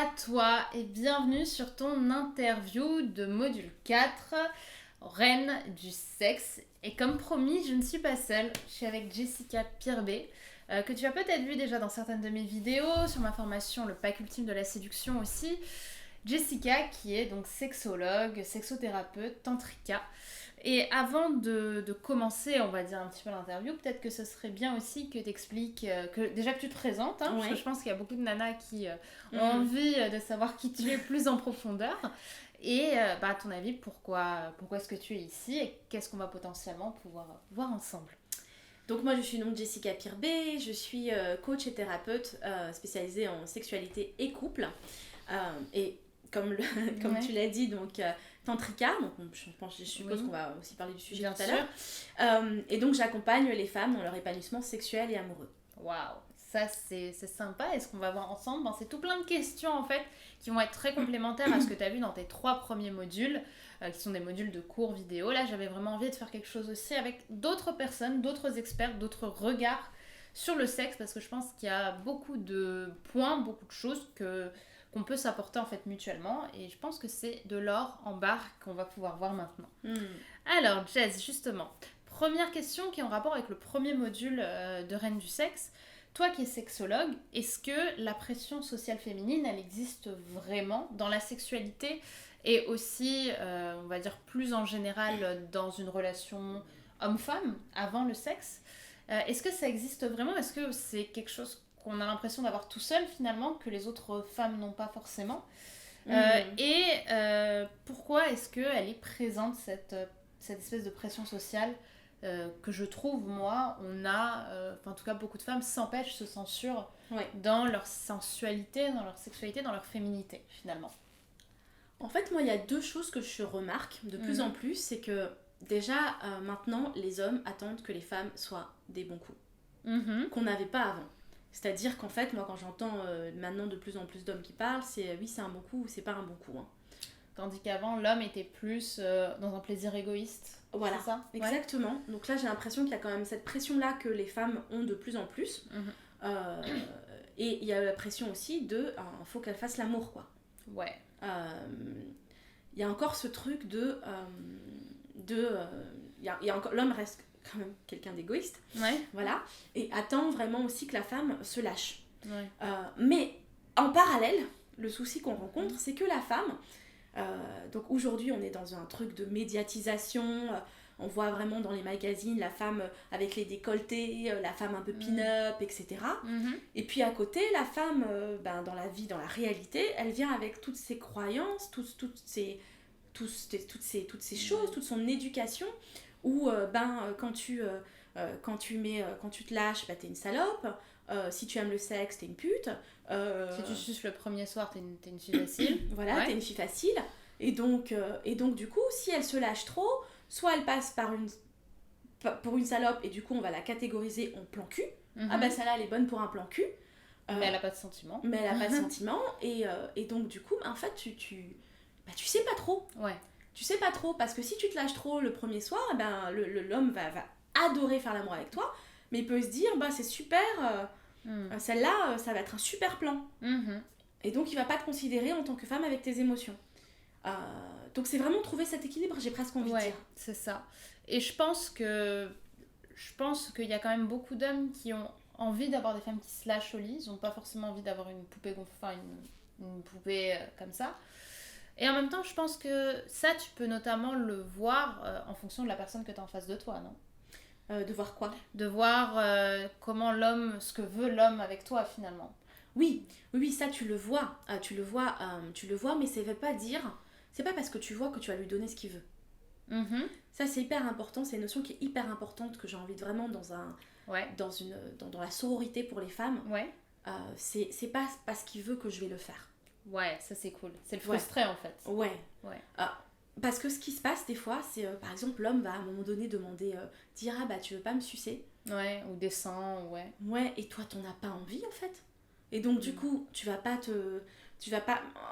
à toi et bienvenue sur ton interview de module 4, Reine du sexe. Et comme promis, je ne suis pas seule, je suis avec Jessica Pirbet, que tu as peut-être vu déjà dans certaines de mes vidéos, sur ma formation Le Pack Ultime de la Séduction aussi. Jessica qui est donc sexologue, sexothérapeute, tantrika. Et avant de commencer, on va dire un petit peu l'interview, peut-être que ce serait bien aussi que tu expliques, déjà que tu te présentes, hein, parce que je pense qu'il y a beaucoup de nanas qui ont envie de savoir qui tu es plus en profondeur. Et à ton avis, pourquoi est-ce que tu es ici et qu'est-ce qu'on va potentiellement pouvoir voir ensemble? Donc moi je suis donc Jessica Pirbet, je suis coach et thérapeute spécialisée en sexualité et couple. Et comme tu l'as dit, donc tantrika, donc je suppose qu'on va aussi parler du sujet bien tout à sûr. l'heure. Et donc j'accompagne les femmes dans leur épanouissement sexuel et amoureux. Waouh, ça c'est sympa. Et ce qu'on va voir ensemble, c'est tout plein de questions en fait qui vont être très complémentaires à ce que tu as vu dans tes 3 premiers modules, qui sont des modules de cours vidéo. Là, j'avais vraiment envie de faire quelque chose aussi avec d'autres personnes, d'autres experts, d'autres regards sur le sexe, parce que je pense qu'il y a beaucoup de points, beaucoup de choses qu'on peut s'apporter en fait mutuellement, et je pense que c'est de l'or en barre qu'on va pouvoir voir maintenant. Alors Jess, justement, première question qui est en rapport avec le premier module de Reine du sexe. Toi qui es sexologue, est-ce que la pression sociale féminine, elle existe vraiment dans la sexualité et aussi, on va dire plus en général, dans une relation homme-femme avant le sexe? Est-ce que ça existe vraiment? Est-ce que c'est quelque chose qu'on a l'impression d'avoir tout seul finalement, que les autres femmes n'ont pas forcément? Pourquoi est-ce qu'elle est présente, cette espèce de pression sociale que je trouve, moi, en tout cas beaucoup de femmes s'empêchent, se censurent dans leur sensualité, dans leur sexualité, dans leur féminité finalement. En fait moi il y a 2 choses que je remarque de plus en plus, c'est que déjà maintenant les hommes attendent que les femmes soient des bons coups, qu'on n'avait pas avant. C'est-à-dire qu'en fait, moi, quand j'entends maintenant de plus en plus d'hommes qui parlent, c'est oui, c'est un bon coup ou c'est pas un bon coup. Tandis qu'avant, l'homme était plus dans un plaisir égoïste. Voilà, c'est ça? exactement. Donc là, j'ai l'impression qu'il y a quand même cette pression-là que les femmes ont de plus en plus. Et il y a la pression aussi de faut qu'elles fassent l'amour, quoi. Ouais. Il y a encore ce truc l'homme reste quand même quelqu'un d'égoïste, voilà, et attend vraiment aussi que la femme se lâche. Mais en parallèle, le souci qu'on rencontre, c'est que la femme, donc aujourd'hui on est dans un truc de médiatisation, on voit vraiment dans les magazines la femme avec les décolletés, la femme un peu pin-up, etc. Et puis à côté, la femme, dans la vie, dans la réalité, elle vient avec toutes ses croyances, toutes ces choses, toute son éducation, où quand tu te lâches, t'es une salope, si tu aimes le sexe, t'es une pute. Si tu suces le premier soir, t'es une fille facile. Voilà, t'es une fille facile. Et donc du coup, si elle se lâche trop, soit elle passe pour une salope et du coup on va la catégoriser en plan cul. Ah bah celle-là elle est bonne pour un plan cul. Mais elle a pas de sentiments. Mais elle a pas de sentiments. Et donc du coup, en fait, tu sais pas trop. Tu sais pas trop, parce que si tu te lâches trop le premier soir, l'homme va adorer faire l'amour avec toi, mais il peut se dire, c'est super, celle-là, ça va être un super plan. Et donc il va pas te considérer en tant que femme avec tes émotions. Donc c'est vraiment trouver cet équilibre, j'ai presque envie de dire. C'est ça. Et je pense qu'il y a quand même beaucoup d'hommes qui ont envie d'avoir des femmes qui se lâchent au lit, ils n'ont pas forcément envie d'avoir une poupée une poupée comme ça. Et en même temps, je pense que ça, tu peux notamment le voir en fonction de la personne que tu as en face de toi, non? De voir quoi? De voir ce que veut l'homme avec toi, finalement. Oui, ça tu le vois, mais ça veut pas dire, c'est pas parce que tu vois que tu vas lui donner ce qu'il veut. Ça c'est hyper important, c'est une notion qui est hyper importante que j'ai envie de vraiment dans la sororité pour les femmes. C'est pas parce qu'il veut que je vais le faire. Ouais, ça c'est cool. C'est le frustré en fait. Parce que ce qui se passe des fois, c'est par exemple l'homme va à un moment donné dire tu veux pas me sucer? Ou des seins, et toi t'en as pas envie en fait. Et donc du coup, tu vas pas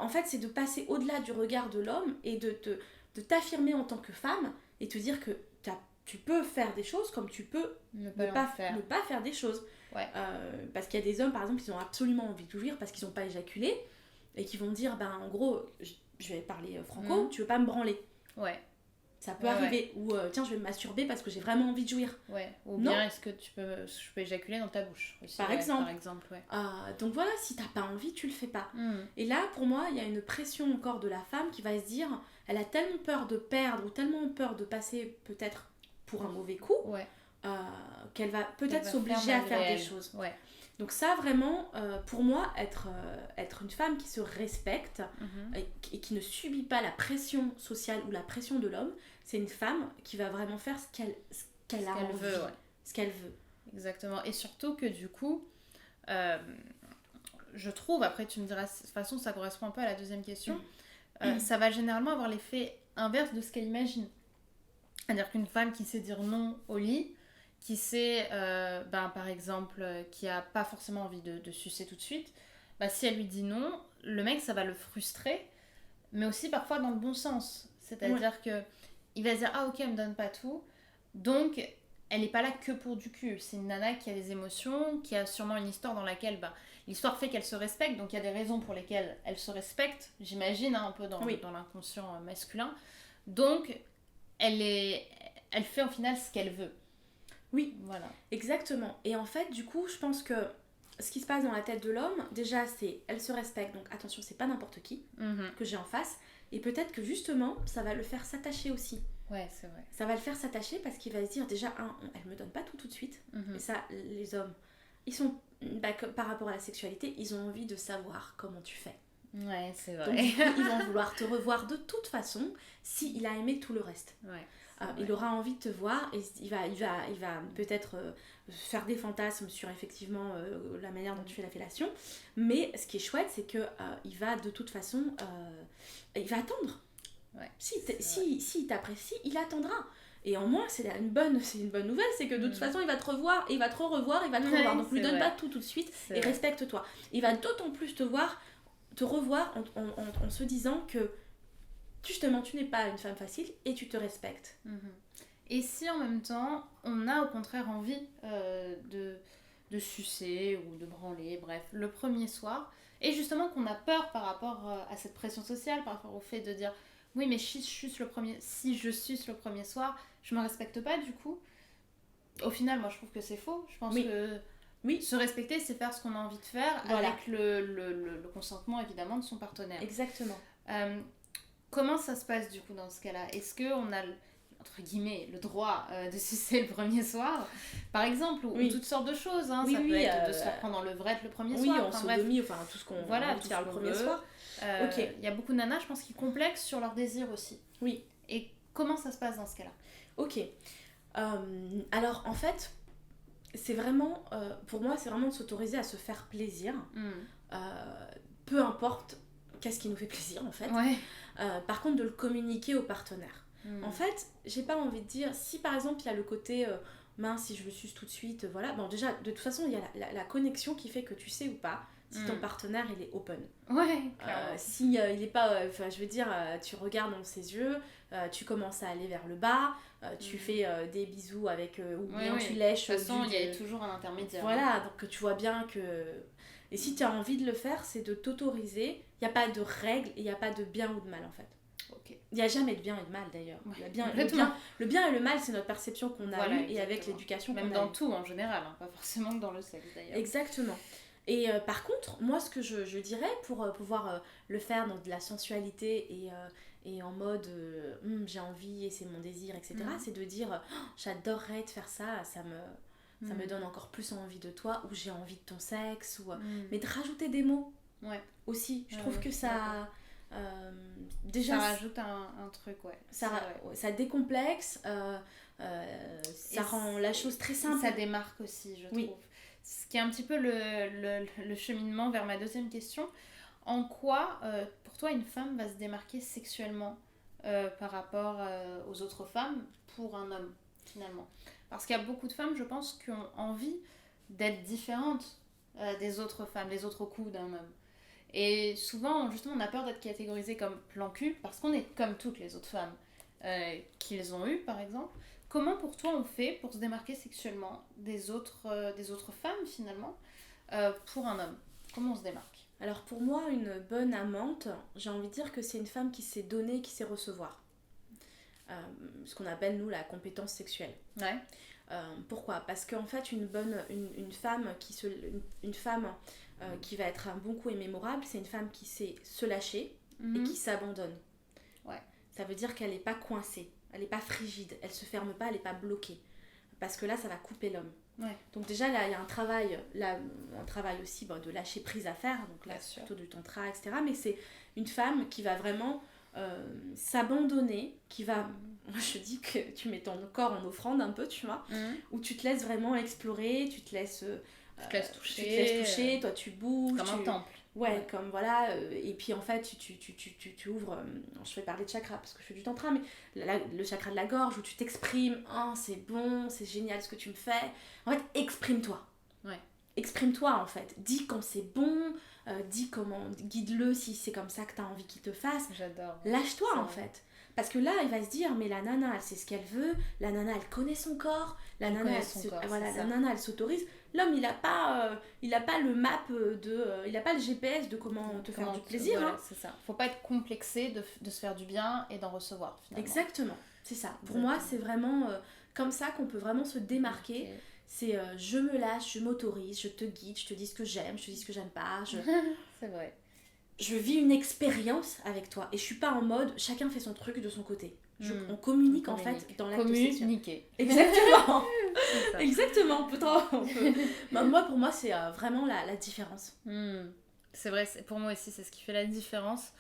en fait, c'est de passer au-delà du regard de l'homme et de t'affirmer en tant que femme et te dire que tu peux faire des choses comme tu peux ne pas faire des choses. Parce qu'il y a des hommes, par exemple, ils ont absolument envie de jouir parce qu'ils n'ont pas éjaculé. et qui vont dire, en gros, je vais parler franco, tu veux pas me branler. Ouais. Ça peut arriver. Ou tiens, je vais me masturber parce que j'ai vraiment envie de jouir. Ouais. Ou bien est-ce que je peux éjaculer dans ta bouche aussi, par exemple. Ouais. Donc voilà, si t'as pas envie, tu le fais pas. Et là, pour moi, il y a une pression encore de la femme qui va se dire, elle a tellement peur de perdre ou tellement peur de passer peut-être pour un mauvais coup, qu'elle va peut-être s'obliger à faire des choses. Ouais. Donc ça, vraiment, pour moi, être une femme qui se respecte et qui ne subit pas la pression sociale ou la pression de l'homme, c'est une femme qui va vraiment faire ce qu'elle a envie, ce qu'elle veut. Exactement. Et surtout que du coup, je trouve, après tu me diras, de toute façon ça correspond un peu à la deuxième question, ça va généralement avoir l'effet inverse de ce qu'elle imagine. C'est-à-dire qu'une femme qui sait dire non au lit, qui sait, par exemple, qui a pas forcément envie de sucer tout de suite, si elle lui dit non, le mec, ça va le frustrer, mais aussi parfois dans le bon sens. C'est-à-dire que il va se dire, ah ok, elle me donne pas tout, donc elle n'est pas là que pour du cul. C'est une nana qui a des émotions, qui a sûrement une histoire dans laquelle, l'histoire fait qu'elle se respecte, donc il y a des raisons pour lesquelles elle se respecte, j'imagine, un peu dans l'inconscient masculin. Donc, elle fait au final ce qu'elle veut. Oui, voilà. Exactement. Et en fait, du coup, je pense que ce qui se passe dans la tête de l'homme, déjà, c'est elle se respecte, donc attention, c'est pas n'importe qui que j'ai en face. Et peut-être que justement, ça va le faire s'attacher aussi. Ouais, c'est vrai. Ça va le faire s'attacher parce qu'il va se dire, déjà, elle me donne pas tout de suite. Et ça, les hommes, ils sont, par rapport à la sexualité, ils ont envie de savoir comment tu fais. Ouais, c'est vrai. Donc, du coup, ils vont vouloir te revoir de toute façon s'il a aimé tout le reste. Ouais. Il aura envie de te voir et il va peut-être faire des fantasmes sur effectivement la manière dont tu fais la fellation, mais ce qui est chouette, c'est que il va de toute façon il va attendre. Si t'apprécie, il attendra. Et en moins, c'est une bonne nouvelle, c'est que de toute façon, il va te revoir, et il va te revoir, il va te revoir. Donc lui donne pas tout de suite et respecte-toi. Il va d'autant plus te revoir en se disant que justement, tu n'es pas une femme facile et tu te respectes. Et si en même temps, on a au contraire envie de sucer ou de branler, bref, le premier soir, et justement qu'on a peur par rapport à cette pression sociale, par rapport au fait de dire oui, mais si je suce le premier soir, je me respecte pas du coup. Au final, moi je trouve que c'est faux. Je pense que se respecter, c'est faire ce qu'on a envie de faire avec le consentement évidemment de son partenaire. Exactement. Comment ça se passe du coup dans ce cas-là ? Est-ce qu'on a, entre guillemets, le droit de sucer le premier soir, par exemple, ou toutes sortes de choses, hein. Ça peut être de se faire prendre en levrette le premier soir. En sodomie, enfin tout ce qu'on va faire le premier soir. Il y a beaucoup de nanas, je pense, qui complexent sur leur désir aussi. Oui. Et comment ça se passe dans ce cas-là ? Ok. Alors en fait, c'est vraiment, pour moi, c'est vraiment de s'autoriser à se faire plaisir. Peu importe qu'est-ce qui nous fait plaisir en fait. Par contre, de le communiquer au partenaire. En fait, j'ai pas envie de dire, si par exemple il y a le côté mince, si je le suce tout de suite, voilà. Bon, déjà, de toute façon, il y a la connexion qui fait que tu sais ou pas si ton partenaire il est open. Si il est pas, je veux dire, tu regardes dans ses yeux, tu commences à aller vers le bas, tu fais des bisous avec, ou bien tu lèches. De toute façon, il y a toujours un intermédiaire. Voilà, donc tu vois bien que. Et si tu as envie de le faire, c'est de t'autoriser. Il n'y a pas de règles et il n'y a pas de bien ou de mal en fait. Il n'y a jamais de bien et de mal d'ailleurs. Le bien et le mal, c'est notre perception qu'on a eue et avec l'éducation qu'on a eue. Même dans tout en général, hein, pas forcément que dans le sexe d'ailleurs. Exactement. Et par contre, moi ce que je dirais pour pouvoir le faire dans de la sensualité et en mode j'ai envie et c'est mon désir, etc., c'est de dire j'adorerais te faire ça, ça me donne encore plus envie de toi, ou j'ai envie de ton sexe, ou, mais de rajouter des mots aussi. Je trouve que ça... déjà, ça rajoute un truc, ça décomplexe, ça rend la chose très simple. Ça démarque aussi, je trouve. Ce qui est un petit peu le cheminement vers ma deuxième question. En quoi, pour toi, une femme va se démarquer sexuellement par rapport aux autres femmes pour un homme, finalement ? Parce qu'il y a beaucoup de femmes, je pense, qui ont envie d'être différentes des autres femmes, des autres coups d'un homme. Et souvent, justement, on a peur d'être catégorisé comme plan cul, parce qu'on est comme toutes les autres femmes qu'ils ont eues, par exemple. Comment, pour toi, on fait pour se démarquer sexuellement des autres femmes, finalement, pour un homme ? Comment on se démarque ? Alors pour moi, une bonne amante, j'ai envie de dire que c'est une femme qui sait donner, qui sait recevoir. Ce qu'on appelle nous la compétence sexuelle. Ouais. Pourquoi ? Parce qu'en fait une femme qui va être un bon coup et mémorable, c'est une femme qui sait se lâcher et qui s'abandonne. Ouais. Ça veut dire qu'elle n'est pas coincée, elle n'est pas frigide, elle se ferme pas, elle n'est pas bloquée. Parce que là, ça va couper l'homme. Ouais. Donc déjà, là, il y a un travail aussi de lâcher prise à faire. Donc là, c'est plutôt du tantra, etc. Mais c'est une femme qui va vraiment s'abandonner, qui va... Moi, je dis que tu mets ton corps en offrande un peu, tu vois, où tu te laisses vraiment explorer, tu te laisses toucher, toi tu bouges. Comme un temple. Ouais, comme voilà, et puis en fait tu ouvres, je vais parler de chakra parce que je fais du tantra, mais le chakra de la gorge où tu t'exprimes, oh c'est bon, c'est génial ce que tu me fais, en fait exprime-toi. Ouais. Exprime-toi en fait, dis quand c'est bon, dis comment, guide-le si c'est comme ça que t'as envie qu'il te fasse. J'adore. Lâche-toi en fait. Parce que là, il va se dire, mais la nana, elle sait ce qu'elle veut, la nana, elle connaît son corps, la nana, elle s'autorise. L'homme, il a pas le map il a pas le GPS de comment te faire du plaisir. Voilà, c'est ça. Faut pas être complexé de se faire du bien et d'en recevoir finalement. Exactement, c'est ça. Pour moi, c'est vraiment comme ça qu'on peut vraiment se démarquer. Okay. C'est je me lâche, je m'autorise, je te guide, je te dis ce que j'aime, je te dis ce que j'aime pas. C'est vrai. Je vis une expérience avec toi et je suis pas en mode chacun fait son truc de son côté. On communique en fait dans l'acte sexuel. Communiquer. Exactement. Exactement. Moi, pour moi, c'est vraiment la différence. C'est vrai, pour moi aussi, c'est ce qui fait la différence.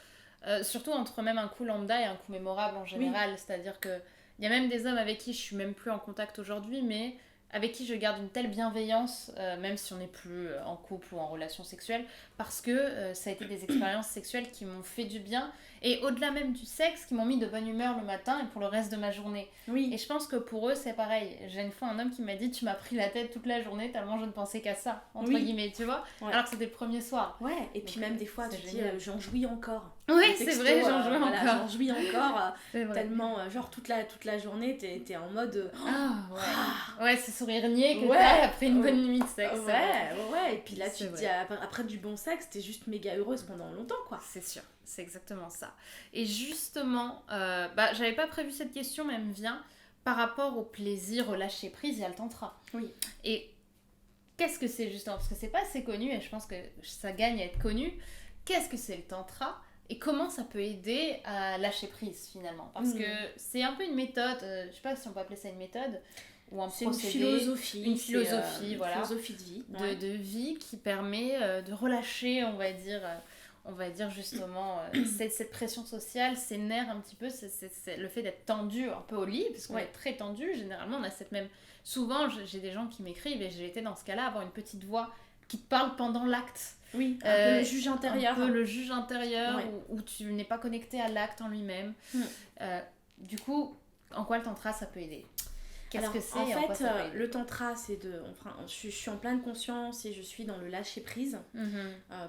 Surtout entre même un coup lambda et un coup mémorable en général. Oui. C'est-à-dire qu'il y a même des hommes avec qui je suis même plus en contact aujourd'hui, mais avec qui je garde une telle bienveillance, même si on n'est plus en couple ou en relation sexuelle, parce que ça a été des expériences sexuelles qui m'ont fait du bien, et au-delà même du sexe, qui m'ont mis de bonne humeur le matin et pour le reste de ma journée. Oui. Et je pense que pour eux, c'est pareil. J'ai une fois un homme qui m'a dit « Tu m'as pris la tête toute la journée tellement je ne pensais qu'à ça », entre guillemets, tu vois, alors que c'était le premier soir. Ouais, et puis même des fois, tu dis « J'en jouis encore ». Oui, c'est vrai, j'en jouis encore. J'en jouis encore, tellement, genre toute la journée, t'es en mode... Ouais, ce sourire niais que t'as après une bonne nuit de sexe. Ouais, et puis là, tu te dis, après du bon sexe, t'es juste méga heureuse pendant longtemps, quoi. C'est sûr, c'est exactement ça. Et justement, j'avais pas prévu cette question, mais elle me vient, par rapport au plaisir, au lâcher prise et à le tantra. Oui. Et qu'est-ce que c'est justement ? Parce que c'est pas assez connu, et je pense que ça gagne à être connu. Qu'est-ce que c'est le tantra ? Et comment ça peut aider à lâcher prise finalement ? Parce que c'est un peu une méthode, je sais pas si on peut appeler ça une méthode, ou un procédé, une philosophie, voilà, philosophie de vie, de vie qui permet de relâcher, on va dire justement cette pression sociale, ces nerfs un petit peu, c'est le fait d'être tendu un peu au lit, parce qu'on est très tendu, généralement on a cette même... Souvent j'ai des gens qui m'écrivent, et j'ai été dans ce cas-là, avoir une petite voix qui te parle pendant l'acte. Oui, un peu le juge intérieur. Un peu le juge intérieur, où tu n'es pas connecté à l'acte en lui-même. Du coup, en quoi le tantra ça peut aider ? Qu'est-ce que c'est ? En fait, le tantra, c'est je suis en pleine conscience et je suis dans le lâcher prise.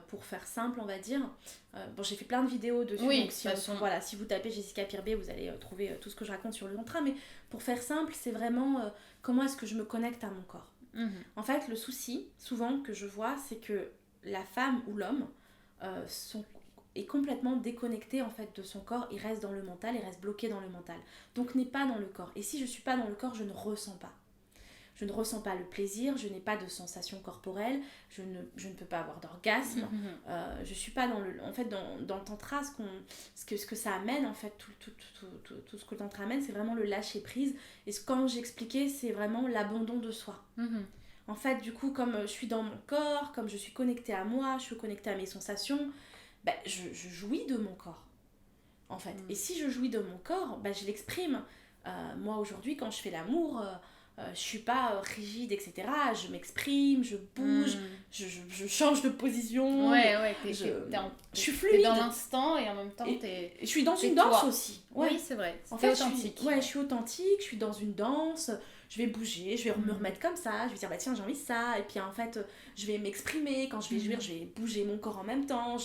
Pour faire simple, on va dire. J'ai fait plein de vidéos dessus. Oui, donc si vous tapez Jessica Pirbé, vous allez trouver tout ce que je raconte sur le tantra. Mais pour faire simple, c'est vraiment comment est-ce que je me connecte à mon corps. En fait, le souci, souvent, que je vois, c'est que la femme ou l'homme est complètement déconnecté en fait de son corps, il reste dans le mental, il reste bloqué dans le mental, donc n'est pas dans le corps. Et si je suis pas dans le corps, je ne ressens pas le plaisir, je n'ai pas de sensation corporelle, je ne peux pas avoir d'orgasme. Je suis pas dans le tantra, ce que ça amène en fait, tout ce que le tantra amène, c'est vraiment le lâcher prise. Et quand j'expliquais, c'est vraiment l'abandon de soi. En fait, du coup, comme je suis dans mon corps, comme je suis connectée à moi, je suis connectée à mes sensations, je jouis de mon corps, en fait. Et si je jouis de mon corps, je l'exprime. Moi, aujourd'hui, quand je fais l'amour, je suis pas rigide, etc. Je m'exprime, je bouge, je change de position. Je suis fluide. T'es dans l'instant et en même temps, je suis dans une danse aussi. Oui, c'est vrai. En fait, authentique. Je suis authentique, je suis dans une danse. Je vais bouger, je vais me remettre comme ça, je vais dire tiens j'ai envie de ça, et puis en fait je vais m'exprimer, quand je vais jouir je vais bouger mon corps en même temps,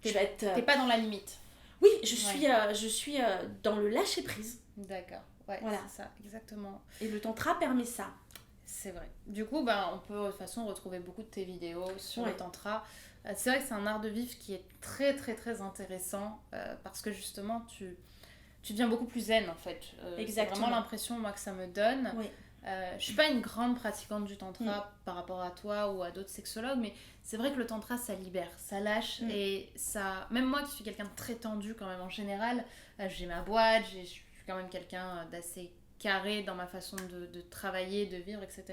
t'es pas dans la limite. Oui, je suis dans le lâcher prise. D'accord, c'est ça, exactement. Et le tantra permet ça. C'est vrai. Du coup, on peut de toute façon retrouver beaucoup de tes vidéos sur le tantra. C'est vrai que c'est un art de vivre qui est très très très intéressant parce que justement tu deviens beaucoup plus zen en fait. C'est vraiment l'impression moi que ça me donne. Oui. Je suis pas une grande pratiquante du tantra par rapport à toi ou à d'autres sexologues, mais c'est vrai que le tantra ça libère, ça lâche et ça. Même moi qui suis quelqu'un de très tendu quand même en général, j'ai ma boîte, je suis quand même quelqu'un d'assez carré dans ma façon de travailler, de vivre, etc.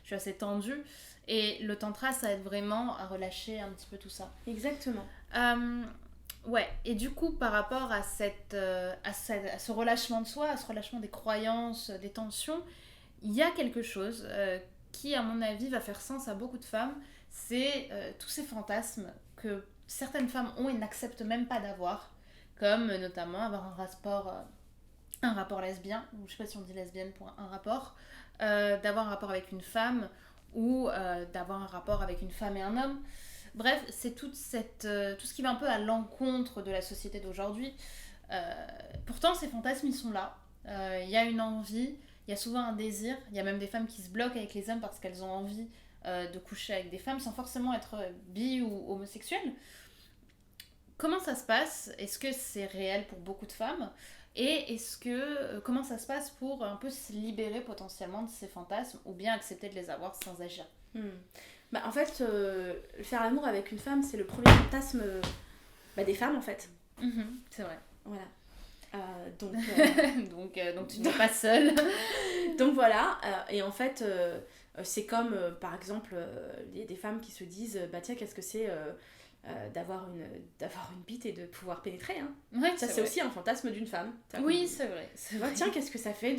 Je suis assez tendue et le tantra ça aide vraiment à relâcher un petit peu tout ça. Exactement. Ouais, et du coup, par rapport à ce relâchement de soi, à ce relâchement des croyances, des tensions, il y a quelque chose qui, à mon avis, va faire sens à beaucoup de femmes. C'est tous ces fantasmes que certaines femmes ont et n'acceptent même pas d'avoir, comme notamment avoir un rapport lesbien, ou je sais pas si on dit lesbienne pour un rapport, d'avoir un rapport avec une femme, ou d'avoir un rapport avec une femme et un homme. Bref, c'est tout ce qui va un peu à l'encontre de la société d'aujourd'hui. Pourtant, ces fantasmes, ils sont là. Il y a une envie, il y a souvent un désir. Il y a même des femmes qui se bloquent avec les hommes parce qu'elles ont envie de coucher avec des femmes sans forcément être bi ou homosexuelles. Comment ça se passe ? Est-ce que c'est réel pour beaucoup de femmes ? Et comment ça se passe pour un peu se libérer potentiellement de ces fantasmes ou bien accepter de les avoir sans agir ? Bah, en fait, faire l'amour avec une femme, c'est le premier fantasme des femmes, en fait. C'est vrai. Voilà. Donc tu n'es pas seule. Donc voilà. Et en fait, c'est comme, par exemple, il y a des femmes qui se disent, bah tiens, qu'est-ce que c'est d'avoir une bite et de pouvoir pénétrer, hein. Ouais, ça c'est aussi un fantasme d'une femme. Oui, c'est vrai. Tiens, qu'est-ce que ça fait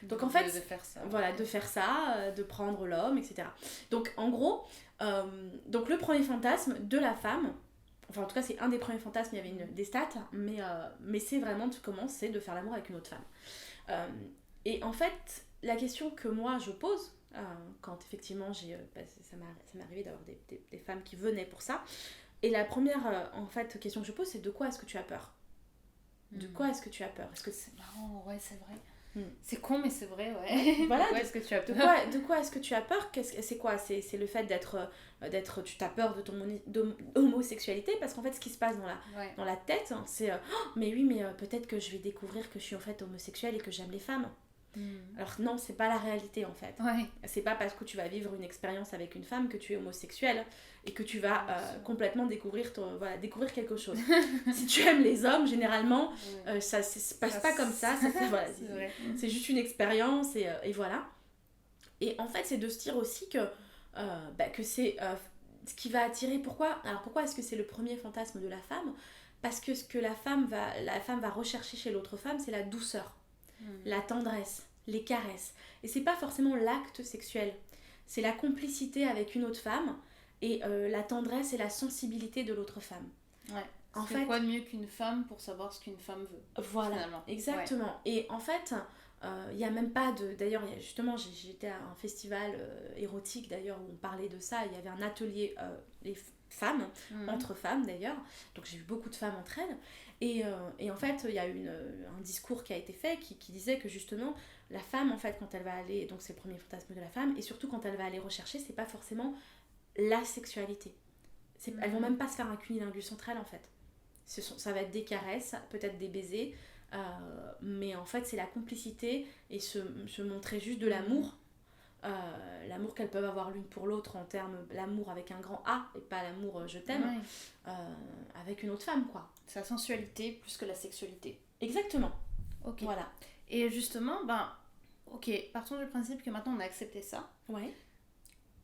donc en fait de faire ça. Voilà, de faire ça, de prendre l'homme, etc. Donc en gros, donc le premier fantasme de la femme, enfin en tout cas c'est un des premiers fantasmes, il y avait des stats, mais c'est vraiment comment c'est de faire l'amour avec une autre femme. Et en fait, la question que moi je pose quand effectivement ça m'est arrivé d'avoir des femmes qui venaient pour ça. Et la première en fait question que je pose, c'est de quoi est-ce que tu as peur ? De quoi est-ce que tu as peur ? Est-ce que c'est marrant, ouais, c'est vrai. C'est con, mais c'est vrai, ouais. Voilà, de quoi est-ce que tu as peur ? De quoi est-ce que tu as peur ? C'est quoi ? C'est le fait d'être tu as peur de ton homosexualité, parce qu'en fait ce qui se passe dans la tête, c'est mais oui, mais peut-être que je vais découvrir que je suis en fait homosexuelle et que j'aime les femmes. Alors non, c'est pas la réalité en fait. C'est pas parce que tu vas vivre une expérience avec une femme que tu es homosexuelle et que tu vas complètement découvrir quelque chose. Si tu aimes les hommes, généralement, ça se passe pas comme ça. Voilà, c'est juste une expérience et voilà. Et en fait, c'est de se dire aussi que c'est ce qui va attirer. Pourquoi est-ce que c'est le premier fantasme de la femme ? Parce que ce que la femme va rechercher chez l'autre femme, c'est la douceur. La tendresse, les caresses. Et c'est pas forcément l'acte sexuel, c'est la complicité avec une autre femme et la tendresse et la sensibilité de l'autre femme. En fait, quoi de mieux qu'une femme pour savoir ce qu'une femme veut ? Voilà, finalement. Exactement. Et en fait, il n'y a même pas de... D'ailleurs, justement, j'étais à un festival érotique d'ailleurs où on parlait de ça. Il y avait un atelier les femmes, entre femmes d'ailleurs. Donc j'ai vu beaucoup de femmes entre elles. Et en fait, il y a eu un discours qui a été fait qui disait que justement, la femme, en fait, quand elle va aller, donc c'est le premier fantasme de la femme, et surtout quand elle va aller rechercher, c'est pas forcément la sexualité. Elles vont même pas se faire un cunilingus entre elles, en fait. Ça va être des caresses, peut-être des baisers, mais en fait, c'est la complicité et se montrer juste de l'amour. L'amour qu'elles peuvent avoir l'une pour l'autre en termes l'amour avec un grand A et pas l'amour je t'aime avec une autre femme, quoi. C'est la sensualité plus que la sexualité. Exactement. Ok. Voilà. Et justement, partons du principe que maintenant on a accepté ça. Ouais.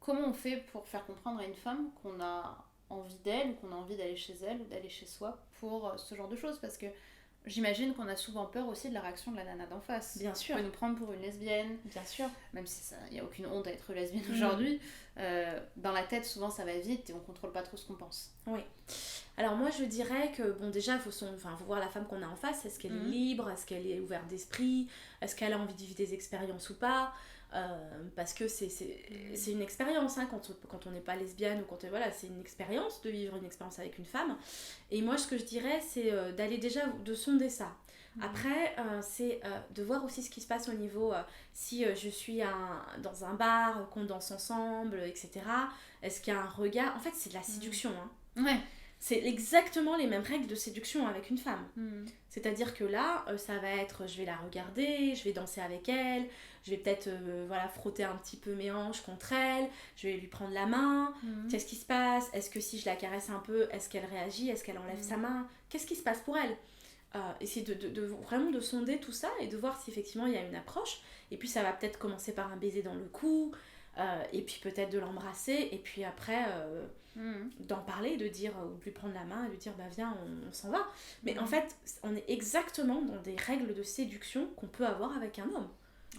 Comment on fait pour faire comprendre à une femme qu'on a envie d'elle ou qu'on a envie d'aller chez elle ou d'aller chez soi pour ce genre de choses ? Parce que j'imagine qu'on a souvent peur aussi de la réaction de la nana d'en face. Bien sûr. On peut nous prendre pour une lesbienne. Bien sûr. Même si il n'y a aucune honte à être lesbienne aujourd'hui. Dans la tête, souvent, ça va vite et on ne contrôle pas trop ce qu'on pense. Oui. Alors moi, je dirais que, bon, déjà, il faut voir la femme qu'on a en face. Est-ce qu'elle est libre ? Est-ce qu'elle est ouverte d'esprit ? Est-ce qu'elle a envie de vivre des expériences ou pas ? Parce que c'est une expérience, hein, quand on n'est pas lesbienne ou c'est une expérience de vivre une expérience avec une femme. Et moi, ce que je dirais, c'est d'aller déjà de sonder ça. Après, c'est de voir aussi ce qui se passe au niveau si je suis dans un bar, qu'on danse ensemble, etc. Est-ce qu'il y a un regard ? En fait, c'est de la séduction, hein. Ouais. C'est exactement les mêmes règles de séduction avec une femme. C'est-à-dire que là, ça va être, je vais la regarder, je vais danser avec elle, je vais peut-être frotter un petit peu mes hanches contre elle, je vais lui prendre la main, qu'est-ce qui se passe? Est-ce que si je la caresse un peu, est-ce qu'elle réagit? Est-ce qu'elle enlève sa main? Qu'est-ce qui se passe pour elle? Essayer vraiment de sonder tout ça et de voir si effectivement il y a une approche. Et puis ça va peut-être commencer par un baiser dans le cou, et puis peut-être de l'embrasser, et puis après d'en parler, de dire, ou de lui prendre la main et de lui dire bah viens on s'en va. Mais en fait on est exactement dans des règles de séduction qu'on peut avoir avec un homme.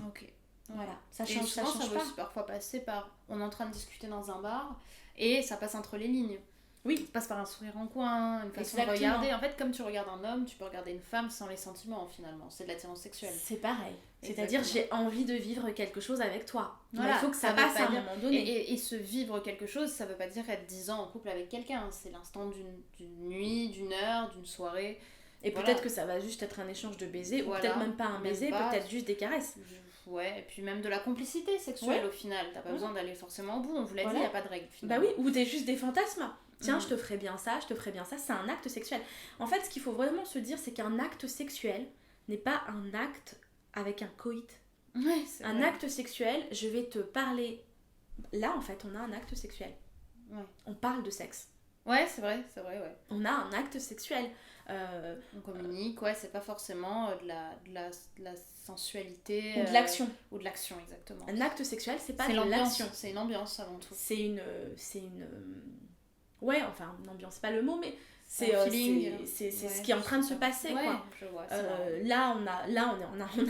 Ok. Voilà, ça change, ça change pas. Aussi parfois passer par on est en train de discuter dans un bar et ça passe entre les lignes. Oui. Ça passe par un sourire en coin, une façon de regarder. En fait, comme tu regardes un homme, tu peux regarder une femme sans les sentiments, finalement. C'est de l'attirance sexuelle. C'est pareil. C'est-à-dire, j'ai envie de vivre quelque chose avec toi. Voilà, il faut que ça passe à un moment donné. Et se vivre quelque chose, ça veut pas dire être 10 ans en couple avec quelqu'un. C'est l'instant d'une nuit, d'une heure, d'une soirée. Et peut-être que ça va juste être un échange de baisers, ou peut-être même pas un baiser, peut-être juste des caresses. Ouais, et puis même de la complicité sexuelle au final. T'as pas besoin d'aller forcément au bout, on vous l'a dit, il n'y a pas de règle. Finalement. Bah oui, ou t'es juste des fantasmes. Tiens, je te ferai bien ça, c'est un acte sexuel. En fait, ce qu'il faut vraiment se dire, c'est qu'un acte sexuel n'est pas un acte avec un coït. Ouais, un vrai. Acte sexuel, je vais te parler. Là, en fait, on a un acte sexuel. Ouais. On parle de sexe. Ouais, c'est vrai, ouais. On a un acte sexuel. On communique, c'est pas forcément de la sensualité. Ou de l'action. Ou de l'action, exactement. Un acte sexuel, c'est pas de l'action. C'est une ambiance avant tout. C'est une ouais, enfin, une ambiance, c'est pas le mot, mais c'est feeling. C'est ce qui est en train de se passer, quoi. Je vois, là, on a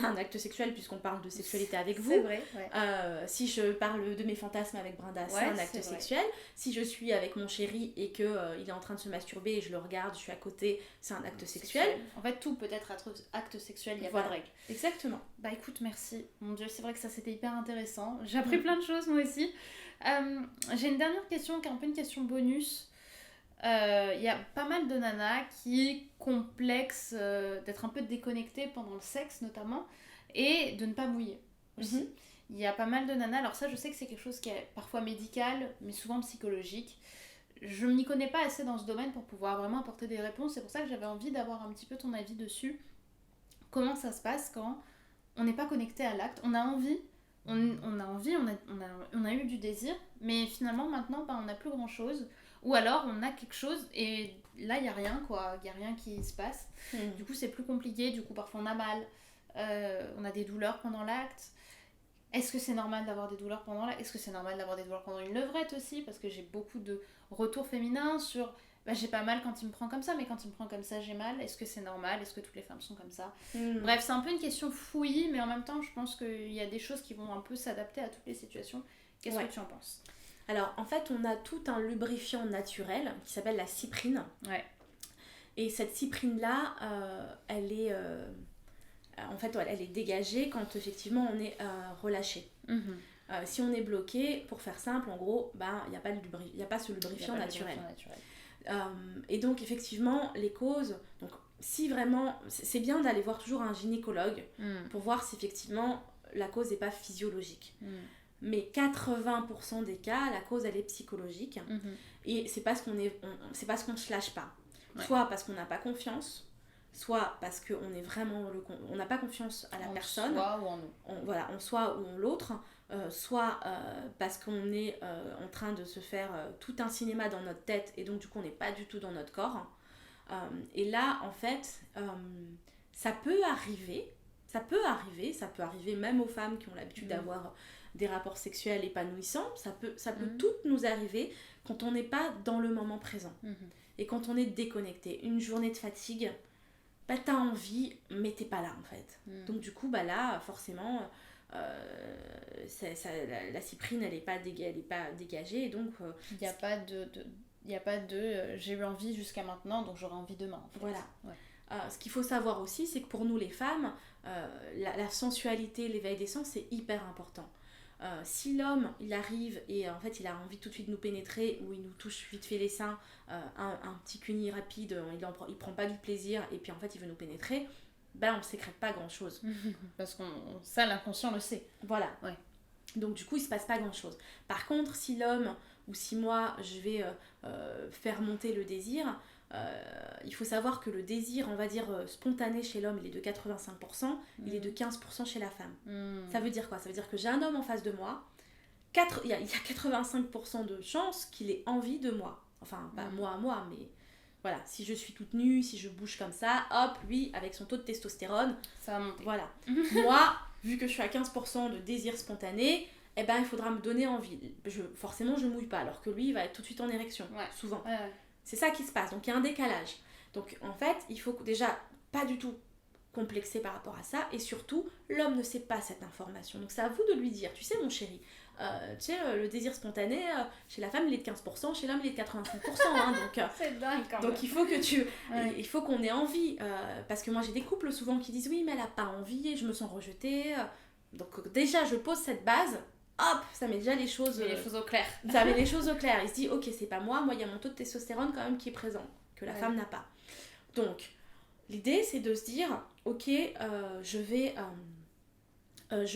un acte sexuel puisqu'on parle de sexualité avec vous. C'est vrai, si je parle de mes fantasmes avec Brenda, c'est un acte sexuel. Si je suis avec mon chéri et que il est en train de se masturber et je le regarde, je suis à côté, c'est un acte sexuel. En fait, tout peut être acte sexuel, il n'y a pas de règle. Exactement. Bah écoute, merci. Mon Dieu, c'est vrai que ça c'était hyper intéressant. J'ai appris plein de choses, moi aussi. J'ai une dernière question qui est un peu une question bonus. Il y a pas mal de nanas qui complexent d'être un peu déconnectées pendant le sexe notamment et de ne pas mouiller aussi. Il y a pas mal de nanas, alors ça je sais que c'est quelque chose qui est parfois médical mais souvent psychologique. Je ne m'y connais pas assez dans ce domaine pour pouvoir vraiment apporter des réponses, c'est pour ça que j'avais envie d'avoir un petit peu ton avis dessus. Comment ça se passe quand on n'est pas connecté à l'acte, on a envie, on a eu du désir, mais finalement maintenant on n'a plus grand chose. Ou alors on a quelque chose et là il n'y a rien quoi, il n'y a rien qui se passe. Du coup c'est plus compliqué, du coup parfois on a mal, on a des douleurs pendant l'acte. Est-ce que c'est normal d'avoir des douleurs pendant l'acte? Est-ce que c'est normal d'avoir des douleurs pendant une levrette aussi? Parce que j'ai beaucoup de retours féminins sur j'ai pas mal quand il me prend comme ça, mais quand il me prend comme ça j'ai mal. Est-ce que c'est normal? Est-ce que toutes les femmes sont comme ça? Bref, c'est un peu une question fouillie, mais en même temps je pense qu'il y a des choses qui vont un peu s'adapter à toutes les situations. Qu'est-ce que tu en penses? Alors, en fait, on a tout un lubrifiant naturel qui s'appelle la cyprine. Ouais. Et cette cyprine-là, elle est... en fait, elle est dégagée quand, effectivement, on est relâché. Si on est bloqué, pour faire simple, en gros, il n'y a pas ce lubrifiant naturel. Et donc, effectivement, les causes... Donc, si vraiment... C'est bien d'aller voir toujours un gynécologue pour voir si, effectivement, la cause n'est pas physiologique. Mais 80% des cas, la cause elle est psychologique. Et c'est parce qu'on ne se lâche pas. Soit parce qu'on n'a pas confiance, soit parce qu'on est vraiment on n'a pas confiance à la personne. Soit ou en nous. En soi ou en l'autre. Soit parce qu'on est en train de se faire tout un cinéma dans notre tête et donc du coup on n'est pas du tout dans notre corps. Et là en fait, ça peut arriver même aux femmes qui ont l'habitude d'avoir des rapports sexuels épanouissants, ça peut toutes nous arriver quand on n'est pas dans le moment présent et quand on est déconnecté. Une journée de fatigue, t'as envie mais t'es pas là en fait. Donc du coup là forcément la cyprine elle est pas dégagée et donc il n'y a pas de j'ai eu envie jusqu'à maintenant donc j'aurai envie demain en fait. Voilà. Ce qu'il faut savoir aussi c'est que pour nous les femmes la sensualité, l'éveil des sens c'est hyper important. Si l'homme il arrive et en fait il a envie tout de suite de nous pénétrer ou il nous touche vite fait les seins, un petit cuni rapide, il prend pas du plaisir et puis en fait il veut nous pénétrer, on ne sécrète pas grand chose. Parce que ça l'inconscient le sait. Voilà. Ouais. Donc du coup il se passe pas grand chose. Par contre si l'homme ou si moi je vais faire monter le désir, il faut savoir que le désir, on va dire spontané chez l'homme, il est de 85%, il est de 15% chez la femme. Ça veut dire quoi? Ça veut dire que j'ai un homme en face de moi, il y a 85% de chances qu'il ait envie de moi. Enfin, pas moi à moi, mais voilà, si je suis toute nue, si je bouge comme ça, hop, lui, avec son taux de testostérone, ça va monter. Voilà. Moi, vu que je suis à 15% de désir spontané, eh ben, il faudra me donner envie. Forcément, je mouille pas, alors que lui, il va être tout de suite en érection, souvent. Ouais. C'est ça qui se passe, donc il y a un décalage. Donc, en fait, il faut déjà pas du tout complexer par rapport à ça, et surtout, l'homme ne sait pas cette information. Donc, c'est à vous de lui dire, tu sais, mon chéri, tu sais, le désir spontané, chez la femme, il est de 15%, chez l'homme, il est de 85%. Hein, donc, c'est dingue quand même. Donc, il faut que il faut qu'on ait envie. Parce que moi, j'ai des couples souvent qui disent, oui, mais elle a pas envie, et je me sens rejetée. Donc, déjà, je pose cette base. Hop, ça met déjà les choses au clair. Ça met les choses au clair. Il se dit, ok, c'est pas moi, il y a mon taux de testostérone quand même qui est présent, que la femme n'a pas. Donc, l'idée, c'est de se dire, ok, je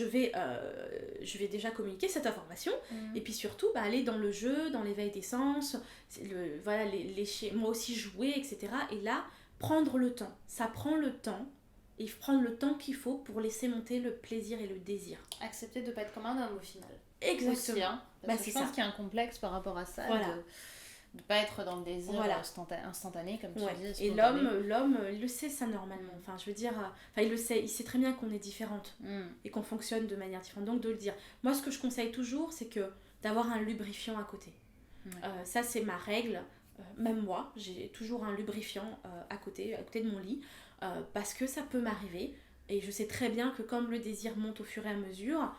vais déjà communiquer cette information et puis surtout aller dans le jeu, dans l'éveil des sens, moi aussi jouer, etc. Et là, prendre le temps. Ça prend le temps. Et prendre le temps qu'il faut pour laisser monter le plaisir et le désir. Accepter de ne pas être comme un homme au final. Exactement. Aussi, hein, parce que je pense qu'il y a un complexe par rapport à ça, de ne pas être dans le désir instantané, comme tu dis. Et l'homme, il le sait ça normalement. Enfin, je veux dire, il le sait. Il sait très bien qu'on est différentes et qu'on fonctionne de manière différente. Donc, de le dire. Moi, ce que je conseille toujours, c'est d'avoir un lubrifiant à côté. Ça, c'est ma règle. Même moi, j'ai toujours un lubrifiant à côté de mon lit. Parce que ça peut m'arriver et je sais très bien que comme le désir monte au fur et à mesure,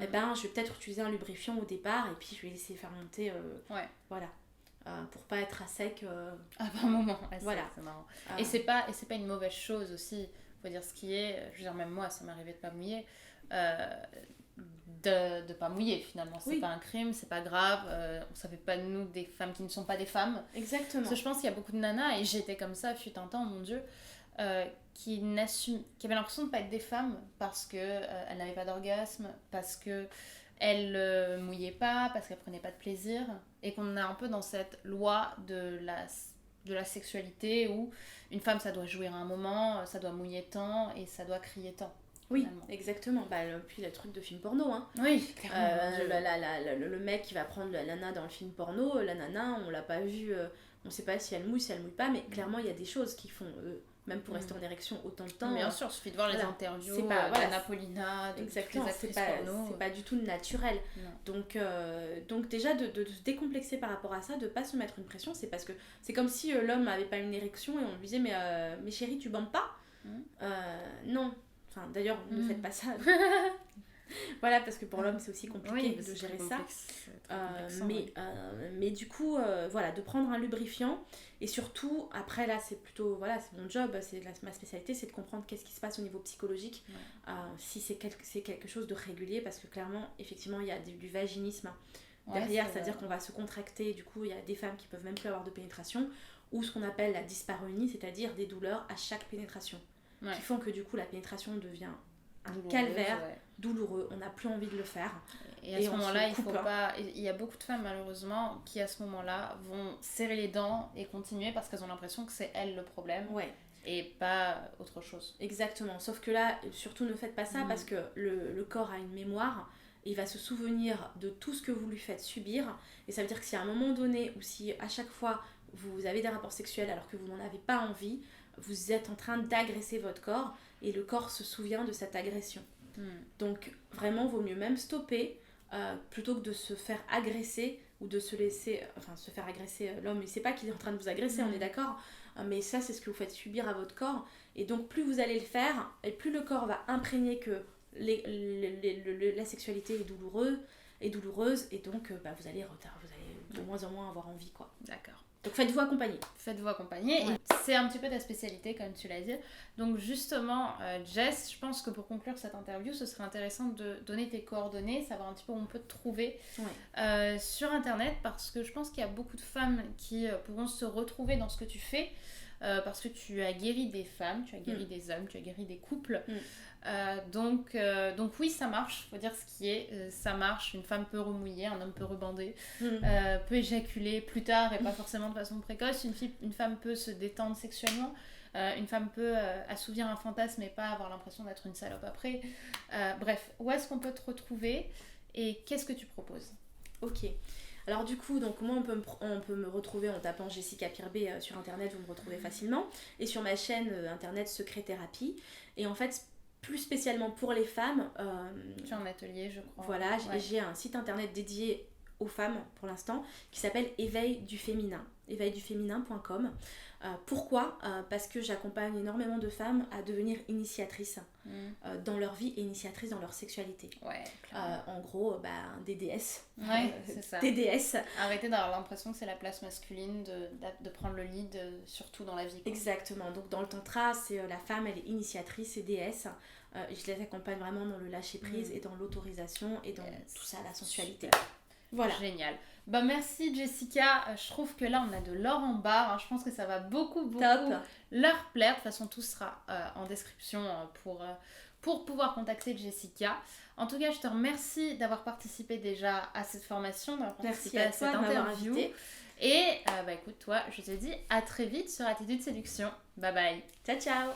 eh ben, je vais peut-être utiliser un lubrifiant au départ et puis je vais laisser faire monter voilà, pour pas être à sec à un moment. Voilà. C'est marrant. Et c'est pas une mauvaise chose aussi, faut dire ce qui est. Je veux dire, même moi ça m'est arrivé de pas mouiller, de pas mouiller finalement, c'est pas un crime, c'est pas grave, on savait pas de nous des femmes qui ne sont pas des femmes. Exactement. Parce que je pense qu'il y a beaucoup de nanas, et j'étais comme ça fut un temps, mon Dieu, qui avaient l'impression de ne pas être des femmes parce qu'elles n'avaient pas d'orgasme, parce qu'elles mouillaient pas, parce qu'elles prenaient pas de plaisir, et qu'on est un peu dans cette loi de la sexualité où une femme ça doit jouir à un moment, ça doit mouiller tant et ça doit crier tant. Oui, finalement. Exactement. Puis le truc de film porno. Hein. Oui, clairement. Le mec qui va prendre la nana dans le film porno, la nana, on l'a pas vue, on sait pas si elle mouille pas, mais clairement il y a des choses qui font, même pour rester en érection autant de temps. Bien sûr, il suffit de voir les interviews d'Anna Paulina, de toutes les actrices porno. C'est pas du tout naturel. Donc déjà de se décomplexer par rapport à ça, de pas se mettre une pression, c'est parce que c'est comme si l'homme avait pas une érection et on lui disait mais chérie tu bandes pas non. Enfin, d'ailleurs, ne faites pas ça. Voilà, parce que pour l'homme, c'est aussi compliqué de gérer ça. Mais du coup, voilà, de prendre un lubrifiant. Et surtout, après, là, c'est plutôt, voilà, c'est mon job, ma spécialité, c'est de comprendre qu'est-ce qui se passe au niveau psychologique. Si c'est quelque chose de régulier, parce que clairement, effectivement, il y a du vaginisme derrière, c'est-à-dire qu'on va se contracter. Du coup, il y a des femmes qui peuvent même plus avoir de pénétration. Ou ce qu'on appelle la dyspareunie, c'est-à-dire des douleurs à chaque pénétration. Qui font que du coup la pénétration devient un calvaire douloureux, on n'a plus envie de le faire et à ce moment-là il y a beaucoup de femmes malheureusement qui à ce moment-là vont serrer les dents et continuer parce qu'elles ont l'impression que c'est elles le problème et pas autre chose. Exactement, sauf que là surtout ne faites pas ça parce que le corps a une mémoire et il va se souvenir de tout ce que vous lui faites subir et ça veut dire que si à un moment donné ou si à chaque fois vous avez des rapports sexuels alors que vous n'en avez pas envie, vous êtes en train d'agresser votre corps et le corps se souvient de cette agression. Donc vraiment, vaut mieux même stopper plutôt que de se faire agresser ou de se faire agresser. L'homme, il sait pas qu'il est en train de vous agresser, on est d'accord, mais ça, c'est ce que vous faites subir à votre corps. Et donc, plus vous allez le faire, et plus le corps va imprégner que la sexualité est douloureuse, et donc vous allez de moins en moins avoir envie, quoi. D'accord. Donc faites-vous accompagner. Et c'est un petit peu ta spécialité comme tu l'as dit. Donc justement Jess, je pense que pour conclure cette interview ce serait intéressant de donner tes coordonnées, savoir un petit peu où on peut te trouver sur internet, parce que je pense qu'il y a beaucoup de femmes qui pourront se retrouver dans ce que tu fais. parce que tu as guéri des femmes, tu as guéri des hommes, tu as guéri des couples. Donc oui, ça marche, faut dire ce qui est, ça marche. Une femme peut remouiller, un homme peut rebander, peut éjaculer plus tard et pas forcément de façon précoce. Une femme peut se détendre sexuellement. Une femme peut assouvir un fantasme et pas avoir l'impression d'être une salope après. Bref, où est-ce qu'on peut te retrouver et qu'est-ce que tu proposes? Ok. Alors du coup, donc moi on peut me retrouver en tapant Jessica Pirbé sur internet, vous me retrouvez facilement. Et sur ma chaîne internet Secret Thérapie. Et en fait, plus spécialement pour les femmes... tu as un atelier, je crois. Voilà, j'ai un site internet dédié aux femmes pour l'instant qui s'appelle Éveil du Féminin, éveilduféminin.com. Pourquoi ? Parce que j'accompagne énormément de femmes à devenir initiatrices dans leur vie et initiatrices dans leur sexualité. En gros, des déesses. C'est ça. Des déesses. Arrêtez d'avoir l'impression que c'est la place masculine de prendre le lead, surtout dans la vie. Exactement. Donc dans le tantra, c'est la femme, elle est initiatrice et déesse. Je les accompagne vraiment dans le lâcher-prise et dans l'autorisation et dans tout ça, la sensualité. Super. Voilà. Génial. Merci Jessica, je trouve que là on a de l'or en barre, je pense que ça va beaucoup leur plaire. De toute façon tout sera en description pour pouvoir contacter Jessica. En tout cas je te remercie d'avoir participé déjà à cette formation, d'avoir participé à cette interview. Et écoute toi, je te dis à très vite sur Attitude Séduction. Bye bye. Ciao ciao.